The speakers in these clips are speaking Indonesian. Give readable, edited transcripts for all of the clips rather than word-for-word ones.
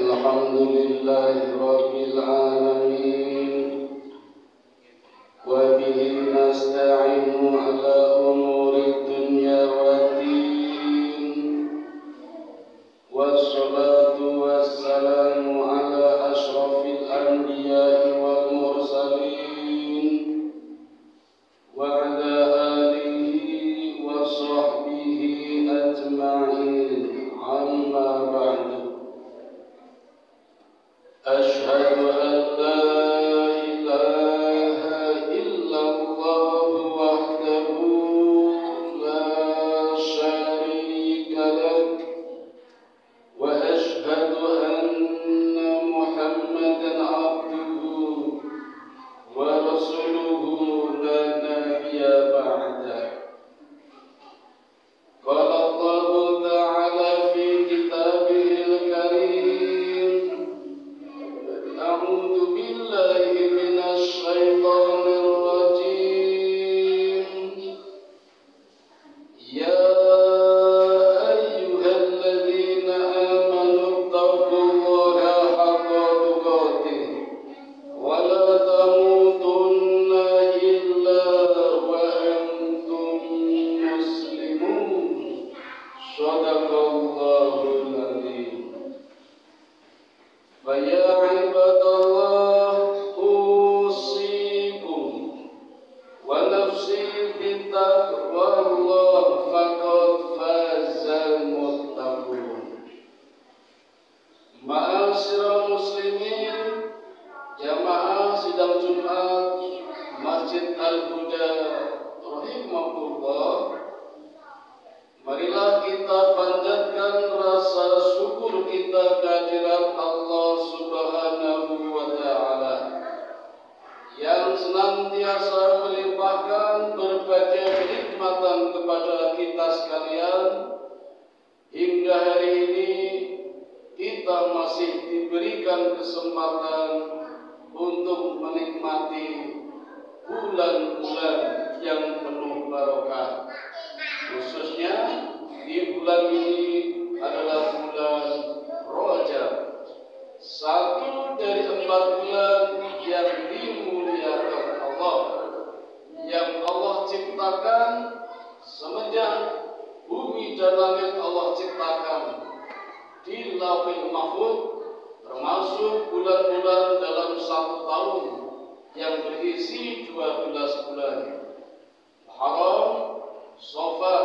الحمد لله رب العالمين وبه نستعين على أمور الدنيا والدين والصلاة والسلام على أشرف الأنبياء والمرسلين وعلى آله وصحبه أجمعين أما بعد أشهد أن لا إله إلا الله وحده لا شريك له وأشهد أن محمدا عبده ورسوله لا نبي بعده قال الله تعالى في كتابه الكريم أعوذ بالله من الشيطان الرجيم يا أيها الذين آمنوا اتقوا الله حق تقاته ولا تموتن إلا وأنتم مسلمون صدق الله العظيم فيا عباد الله أوصيكم ونفسي بتقوى الله فقد فاز المتقون. Ma'asyiral muslimin, jamaah sidang Jumat Masjid Al-Huda rahimahullah, marilah kita panjatkan rasa syukur kita kehadirat Allah Subhanahu wa Ta'ala yang senantiasa melimpahkan berbagai kenikmatan kepada kita sekalian. Hingga hari ini kita masih diberikan kesempatan untuk menikmati bulan-bulan yang penuh barokah. Khususnya di bulan ini adalah bulan Rajab, satu dari 4 bulan yang dimuliakan Allah, yang Allah ciptakan semenjak bumi dan langit Allah ciptakan di Lauhul Mahfuz, termasuk bulan-bulan dalam 1 tahun yang berisi 12 bulan: Muharram, Safar,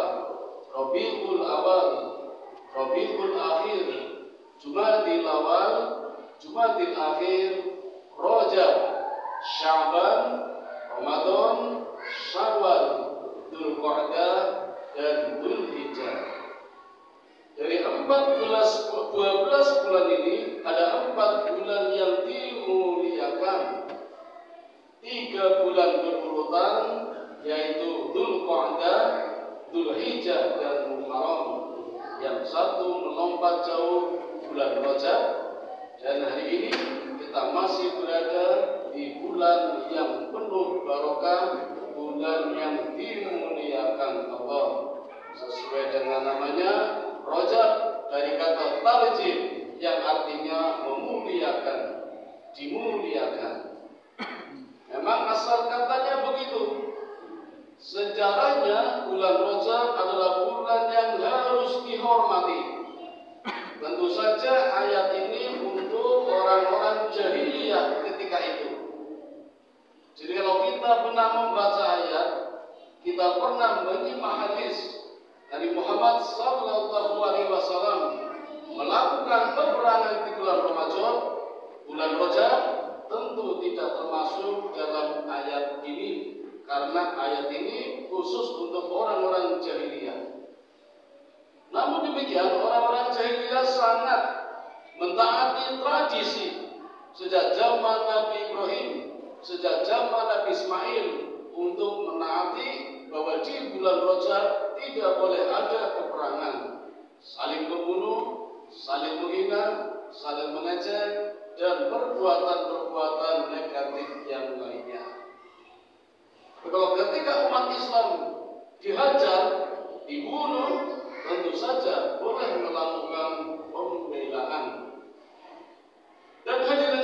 Rabiul Awal, Rabiul Akhir, Jumadil Awal, Jumadil Akhir, Rajab, Sya'ban, Ramadan, Syawal, Dzulqa'dah, dan Dzulhijjah. Dari 12 bulan ini ada 4 bulan yang dimuliakan. 3 bulan berurutan, yaitu Dzulqa'dah, Dzulhijjah, dan Muharram. Yang satu melompat jauh, bulan Rajab. Dan hari ini kita masih berada di bulan yang penuh barokah, bulan yang dimuliakan Allah. Sesuai dengan namanya, Rajab dari kata tarjib yang artinya memuliakan, dimuliakan. Memang asal katanya begitu. Sejarahnya bulan Rajab adalah bulan yang harus dihormati. Tentu saja ayat ini untuk orang-orang jahiliyah ketika itu. Jadi kalau kita pernah membaca ayat, kita pernah menyimak hadis Nabi Muhammad SAW melakukan peperangan di bulan Ramadan, bulan Rajab, tentu tidak termasuk dalam ayat ini, karena ayat ini khusus untuk orang-orang jahiliyah. Namun demikian, orang-orang jahiliyah sangat mentaati tradisi sejak zaman Nabi Ibrahim, sejak zaman Nabi Ismail, untuk menaati bahwa di bulan Rajab tidak boleh ada peperangan, saling membunuh, saling menghina, saling mengejek, dan perbuatan-perbuatan negatif yang lainnya. Kalau ketika umat Islam dihajar, dibunuh, tentu saja boleh melakukan pembelaan.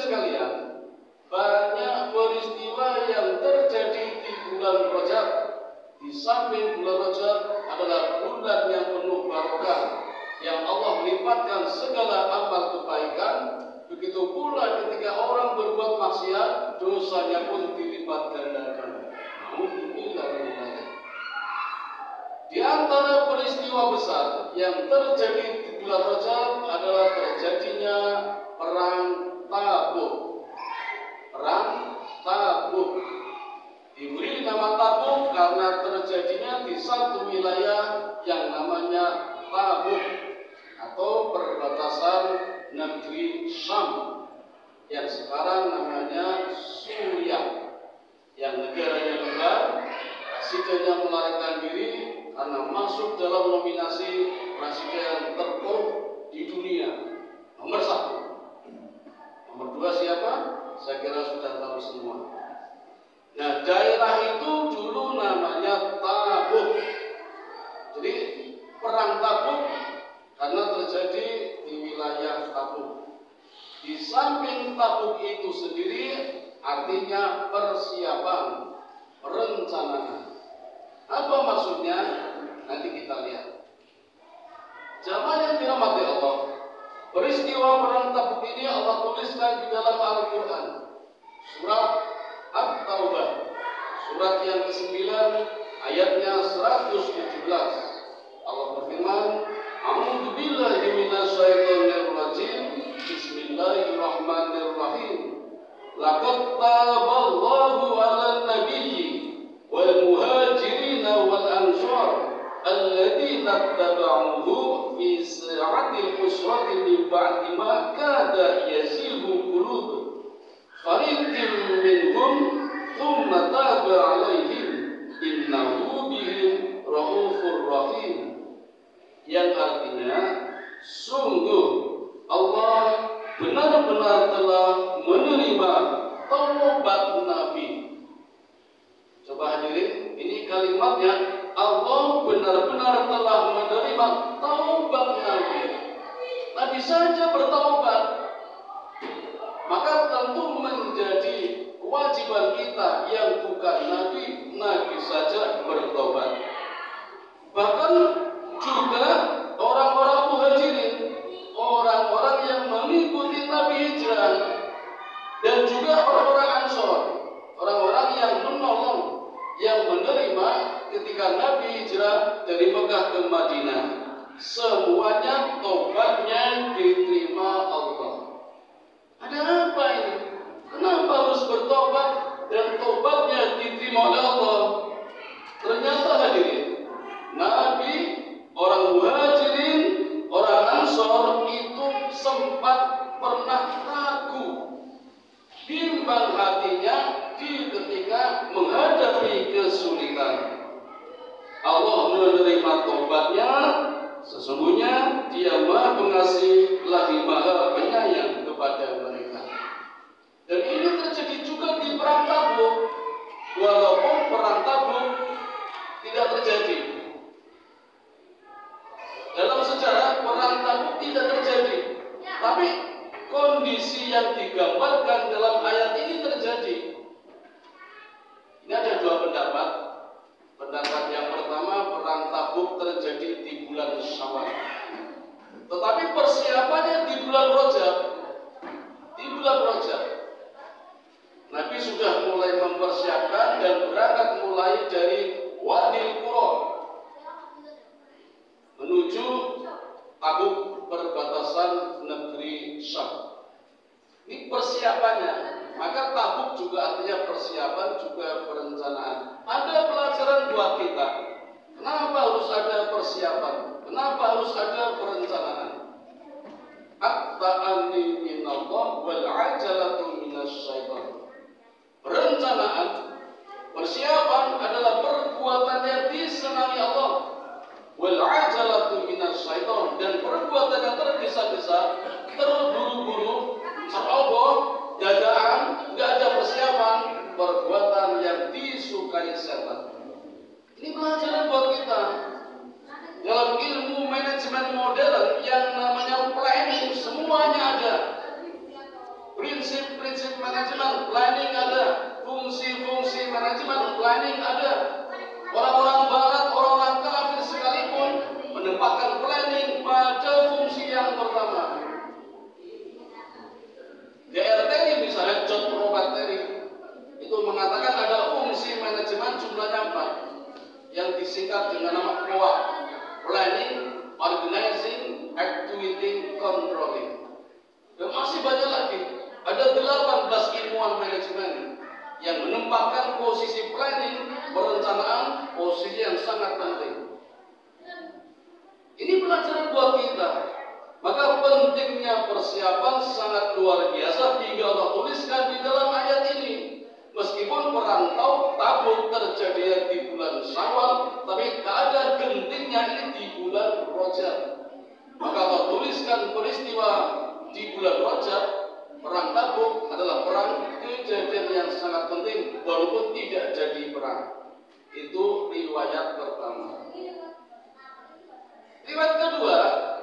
sekalian, banyak peristiwa yang terjadi di bulan Rajab. Di samping bulan Rajab adalah bulan yang penuh barokah, yang Allah melipatkan segala amal kebaikan. Begitu pula ketika orang berbuat maksiat, dosanya pun dilipat gandakan. Di antara peristiwa besar yang terjadi di bulan Rajab adalah terjadinya perang Tabuk. Perang Tabuk diberi nama Tabuk karena terjadinya di satu wilayah yang namanya Tabuk atau perbatasan negeri Syam yang sekarang namanya Suriah, yang negaranya lemah, presidennya melarikan diri karena masuk dalam nominasi presiden terburuk di dunia. Nomor 1. Nomor 2 siapa? Saya kira sudah tahu semua. Nah, daerah itu dulu namanya Tabuk. Jadi perang Tabuk karena terjadi di wilayah Tabuk. Di samping Tabuk itu sendiri artinya persiapan, perencanaan. Apa maksudnya? Nanti kita lihat. Jamaah yang dirahmati Allah, peristiwa perang Tabuk ini Allah tuliskan di dalam Al-Quran, surat At-Taubah, surat yang ke-9, ayatnya 117. Allah berfirman, A'udzu billahi minasyaitonir rajim. Bismillahirrahmanirrahim. Laqad taballahu 'alan nabiyyi wal muhajirin wal ansar alladziina ittaba'uhu fi sa'atil usrati min ba'di ma kada yazighu qulub fariqin minhum thumma taba 'alaihim innahu bihim raufur rahim, yang artinya sungguh Allah benar-benar telah menerima taubat Nabi. Coba hadirin, ini kalimatnya, Allah benar-benar telah menerima taubat Nabi. Nabi saja bertaubat, maka tentu menjadi kewajiban kita yang bukan Nabi saja bertaubat. Bahkan juga orang-orang muhajirin, orang-orang yang mengikuti Nabi hijrah, dan juga orang-orang ansor, orang-orang yang menolong, yang menerima ketika Nabi hijrah dari Mekah ke Madinah, semuanya tobatnya diterima Allah. Ada apa ini? Kenapa harus bertobat dan tobatnya diterima oleh Allah? Ternyata hadirin, Nabi, orang muhajirin, orang ansor itu sempat pernah ragu, bimbang hatinya ketika menghadapi kesulitan. Allah menerima tobatnya, sesungguhnya Dia Maha Pengasih lagi Maha Penyayang kepada mereka. Dan ini terjadi juga di perang Tabuk, walaupun perang Tabuk tidak terjadi. Dalam sejarah perang Tabuk tidak terjadi, tapi kondisi yang digambarkan dalam ayat ini terjadi. Ini ada dua pendapat. Pendapat yang pertama, perang Tabuk terjadi di bulan Syawal, tetapi persiapannya di bulan Rajab. Di bulan Rajab Nabi sudah mulai mempersiapkan dan berangkat mulai dari Wadi Qura menuju Tabuk, perbatasan negeri Syam. Ini persiapannya. Maka Tabuk juga artinya persiapan, juga perencanaan. Ada pelajaran buat kita. Kenapa harus ada persiapan? Kenapa harus ada perencanaan? At-ta'anni minallah wal 'ajalatu minasyaitan. Perencanaan, persiapan adalah perbuatan yang disenangi Allah. Wal 'ajalatu minasyaitan, dan perbuatan yang tergesa-gesa, terburu-buru, ceroboh, dadakan, nggak ada persiapan, perbuatan yang disukai setan. Ini pelajaran buat kita. Dalam ilmu manajemen modern yang namanya planning, semuanya ada. Prinsip prinsip-prinsip manajemen planning ada, fungsi-fungsi manajemen planning ada. Orang-orang barat, orang-orang kafir sekalipun menempatkan planning pada fungsi yang pertama. DRT ini misalnya John Robert Terry itu mengatakan ada fungsi manajemen jumlahnya 4 yang disingkat dengan nama POA, planning, organizing, activating, controlling. Dan masih banyak lagi. Ada 18 ilmuwan manajemen yang menempatkan posisi planning, perencanaan, posisi yang sangat penting. Ini pelajaran buat kita. Maka pentingnya persiapan sangat luar biasa hingga Allah tuliskan di dalam ayat ini. Meskipun perantau Tabuk terjadi di bulan Syawal, tapi keadaan gentingnya ini di bulan Rajab. Maka Allah tuliskan peristiwa di bulan Rajab, perang Tabuk adalah perang kejadian yang sangat penting walaupun tidak jadi perang. Itu riwayat pertama. Riwayat kedua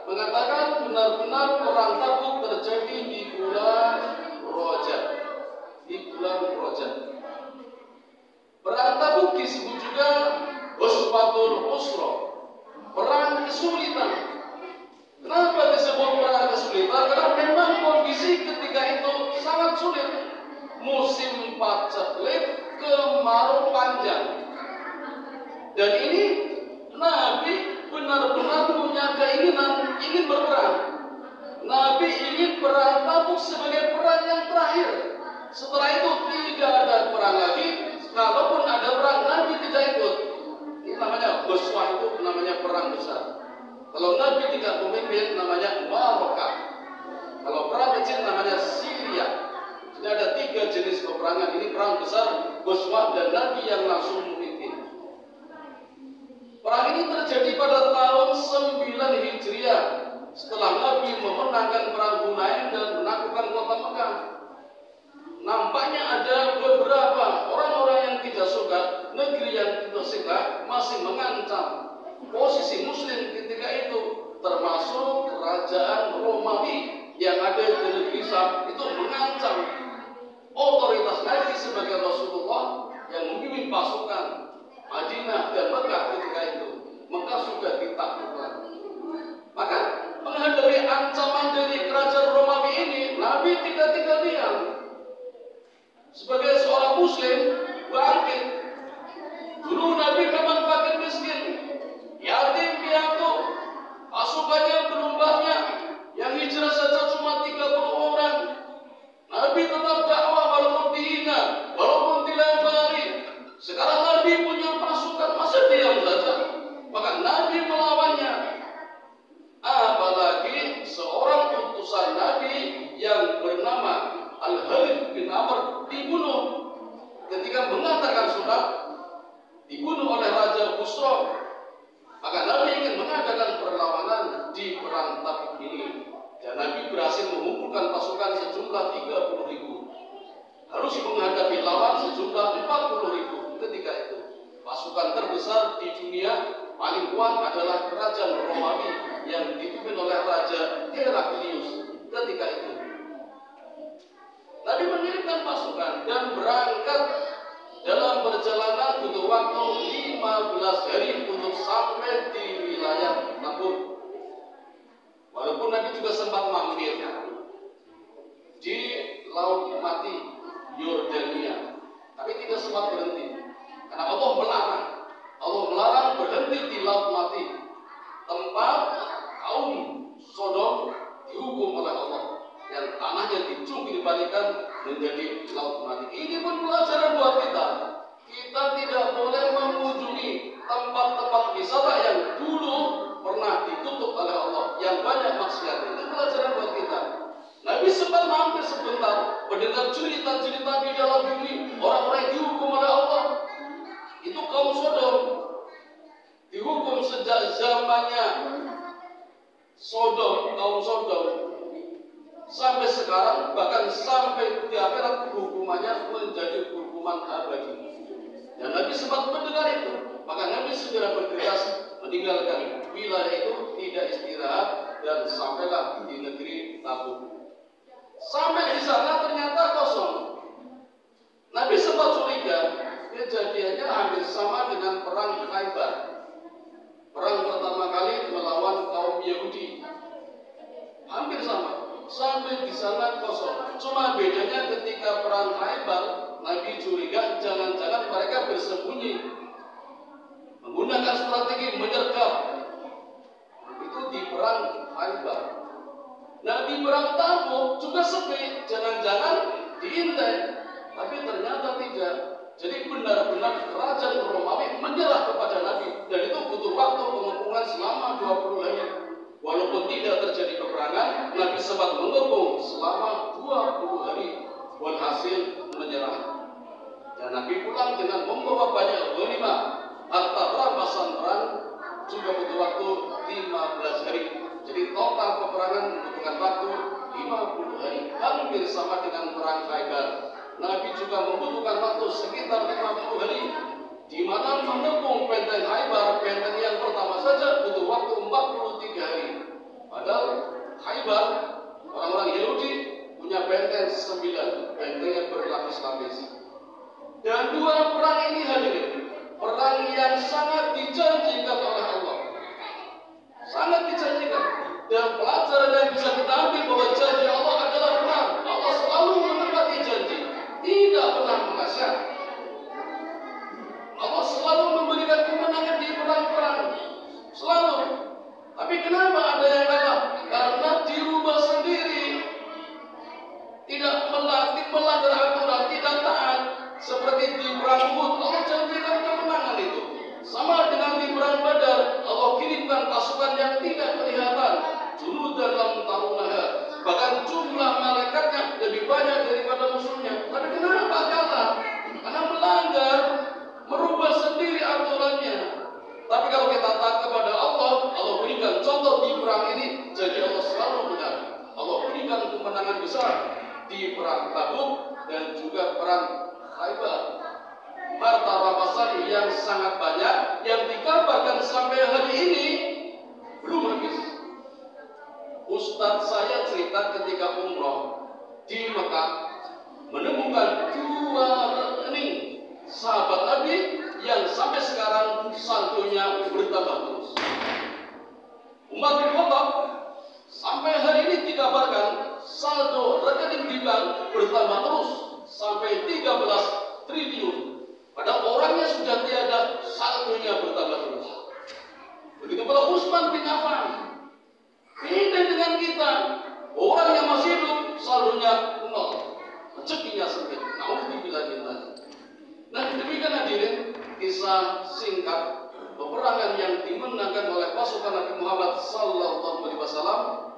mengatakan benar-benar perang Tabuk terjadi di bulan Rajab. Di bulan Rajab. Perang Tabuk disebut juga Ghazwatul Usra, perang kesulitan. Kenapa disebut perang kesulitan? Karena memang kondisi ketika itu sangat sulit. Musim paceklik, kemarau panjang. Dan ini Nabi benar-benar punya keinginan ingin berperang. Nabi ingin perang Tabuk sebagai perang yang terakhir. Setelah itu tidak ada perang lagi. Kalaupun ada perang, Nabi tidak ikut. Ini namanya Ghazwah, itu namanya perang besar. Kalau Nabi tidak memimpin, namanya Mu'arakah. Kalau perang kecil namanya Syria. Jadi ada 3 jenis peperangan. Ini perang besar, Ghazwah, dan Nabi yang langsung memimpin. Perang ini terjadi pada tahun 9 Hijriah. Setelah Nabi memenangkan perang Hunain dan menaklukkan kota Mekah. Nampaknya ada beberapa orang-orang yang tidak suka, negeri yang tidak suka masih mengancam posisi Muslim ketika itu, termasuk kerajaan Romawi yang ada di negeri Syam itu mengancam otoritas Nabi sebagai Rasulullah yang memimpin pasukan Madinah dan Mekah ketika itu. Mekah sudah ditaklukkan. Maka menghadapi ancaman dari kerajaan Romawi ini, Nabi tidak tinggal diam. Sebagai seorang Muslim bangkit. Dulu Nabi memang fakir miskin, yatim piatu, pasukannya belum banyak, yang hijrah saja cuma 30 orang. Nabi tetap dakwah walaupun dihina, walaupun dilempari. Sekarang Nabi punya pasukan, masa diam saja? Maka Nabi melawannya. Apalagi seorang utusan Nabi yang bernama Al-Harith bin Amr dibunuh ketika mengatakan sunnah, dibunuh oleh Raja Busra. Maka Nabi ingin mengadakan perlawanan di perang Tabuk ini, dan Nabi berhasil mengumpulkan pasukan sejumlah 30.000. Harus menghadapi lawan sejumlah 40.000 ketika itu. Pasukan terbesar di dunia paling kuat adalah kerajaan Romawi yang dipimpin oleh Raja Heraklius ketika itu. Nabi mengirimkan pasukan dan berangkat dalam perjalanan butuh waktu 15 hari untuk sampai di wilayah Tabuk. Walaupun Nabi juga sempat mampir di Laut Mati Yordania, tapi tidak sempat berhenti karena Allah melarang. Allah melarang berhenti di Laut Mati, tempat kaum Sodom dihukum oleh Allah, yang tanahnya dicungkil-balikan menjadi Laut Mati. Ini pun pelajaran buat kita. Kita tidak boleh mengunjungi tempat-tempat wisata yang dulu pernah ditutup oleh Allah, yang banyak maksiat. Itu pelajaran buat kita. Nabi sempat mampir sebentar, mendengar cerita-cerita di dalam bumi orang-orang yang dihukum oleh Allah. Itu kaum Sodom dihukum sejak zamannya Sodom, kaum Sodom, sampai sekarang, bahkan sampai di akhirat hukumannya menjadi hukuman abadi. Dan Nabi sempat mendengar itu, maka Nabi segera bergegas meninggalkan wilayah itu, tidak istirahat, dan sampailah di negeri Tabuk. Sampai di sana ternyata kosong. Nabi sempat curiga, kejadiannya hampir sama dengan perang Khaybar. Perang pertama kali melawan kaum Yahudi. Hampir sama. Sampai di sana kosong. Cuma bedanya ketika perang Khaybar, Nabi curiga jangan-jangan mereka bersembunyi, menggunakan strategi menyergap. Itu di perang Khaybar. Nah, di perang Tabuk juga sepi, jangan-jangan diintai. Tapi ternyata tidak. Jadi benar-benar kerajaan Romawi menyerah kepada Nabi. Dan itu butuh waktu pengepungan selama 20 hari. Walaupun tidak terjadi peperangan, Nabi sempat mengepung selama 20 hari. Walhasil menyerah. Dan Nabi pulang dengan membawa banyak ghanimah. Harta rampasan perang juga butuh waktu 15 hari. Jadi total peperangan membutuhkan waktu 50 hari. Hampir sama dengan perang Khaybar. Nabi juga membutuhkan waktu sekitar 50 hari, di mana mengepung benteng Khaybar, benteng yang pertama saja butuh waktu 43 hari. Padahal Khaybar, orang-orang Yahudi punya benteng 9, bentengnya berlapis-lapis. Dan dua perang ini hadirin, perang yang sangat dijanjikan oleh Allah. Sangat dijanjikan. Dan pelajaran yang bisa kita ambil bahwa janji Allah adalah benar. Allah selalu menepati janji. Tidak pernah mengasah. Allah selalu memberikan kemenangan di perang-perang. Selalu. Tapi kenapa ada yang kalah? Karena dirubah sendiri. Tidak melanggar aturan, tidak taat. Seperti di perang Uhud, Allah janjikan kemenangan itu. Sama dengan di perang Badar, Allah kirimkan pasukan yang tidak kelihatan. Junudan lam tarunaha. Bahkan jumlah malaikatnya lebih banyak daripada musuhnya. Tapi kenapa kalah? Karena melanggar, merubah sendiri aturannya. Tapi kalau kita taat kepada Allah, Allah berikan contoh di perang ini. Jadi Allah selalu benar. Allah berikan kemenangan besar di perang Tabuk dan juga perang Khaybar. Harta rampasan yang sangat banyak yang dikabarkan sampai hari ini belum habis. Ustadz saya cerita ketika umroh di Mekah menemukan 2 rekening sahabat Nabi yang sampai sekarang saldonya bertambah terus. Umar bin Khattab sampai hari ini dikabarkan saldo rekening di bank bertambah terus sampai 13 triliun. Padahal orangnya sudah tiada, saldonya bertambah terus. Begitu pula Utsman bin Affan. Beda dengan kita. Orang yang masih hidup, saldonya 0. Rezekinya sempit. Nauzubillah min dzalik. Nah, demikian hadirin kisah singkat peperangan yang dimenangkan oleh pasukan Nabi Muhammad SAW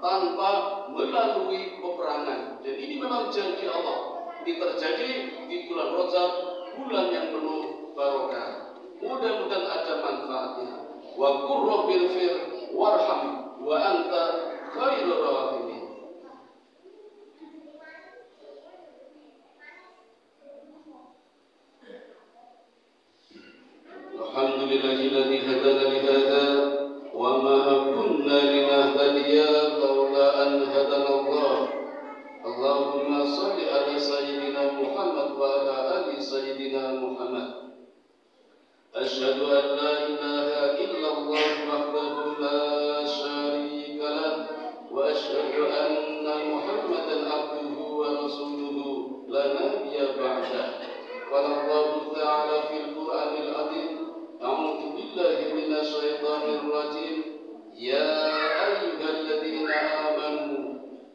tanpa melalui peperangan. Dan ini memang janji Allah. Ini terjadi di bulan Rajab, bulan yang penuh barokah. Mudah-mudahan ada manfaatnya. Wa qur rabbil fir warham wa anta khairur rahimin. Alhamdulillahilladzi hadana li hadza wa ma kunna linahtadiya laula an hadana Allah. Allahumma shalli ala sayyidina Muhammad wa ala ali sayyidina Muhammad. Asyhadu an la ilaha illallah wahdahu la syarika lah wa asyhadu anna Muhammadan abduhu wa rasuluhu la nabiyya ba'dah. Qala Allah ta'ala fil Qur'anil 'azim, a'udzu billahi minasy syaithanir rajim. Ya ayyuhalladzina amanu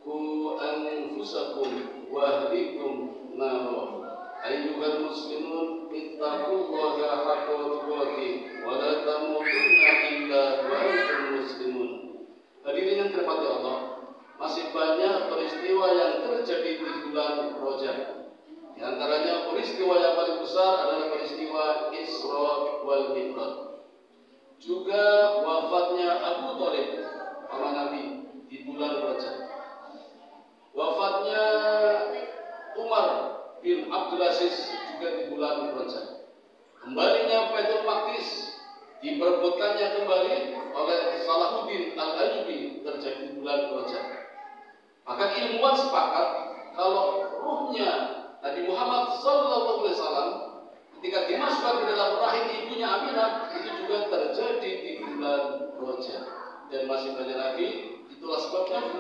qu anfusakum wa ahlikum nar. Ayyuhal muslimun ittaqullaha haqqa tuqatih wa la tamutunna illa wa antum muslimun. Hadirin yang dirahmati Allah, masih banyak peristiwa yang terjadi di bulan Rajab. Di antaranya peristiwa yang paling besar adalah peristiwa Isra wal Mi'raj. Juga wafatnya Abu Thalib, paman Nabi, di bulan Rajab. Wafatnya Umar bin Abdul Aziz juga di bulan Rajab. Kembalinya Baitul Maqdis, diperebutkannya kembali oleh Salahuddin Al-Ayyubi terjadi di bulan Rajab. Maka ilmuwan sepakat kalau ruhnya Nabi Muhammad SAW ketika dimasukkan ke dalam rahim ibunya Aminah, itu juga terjadi di bulan Rajab. Dan masih banyak lagi, itulah sebabnya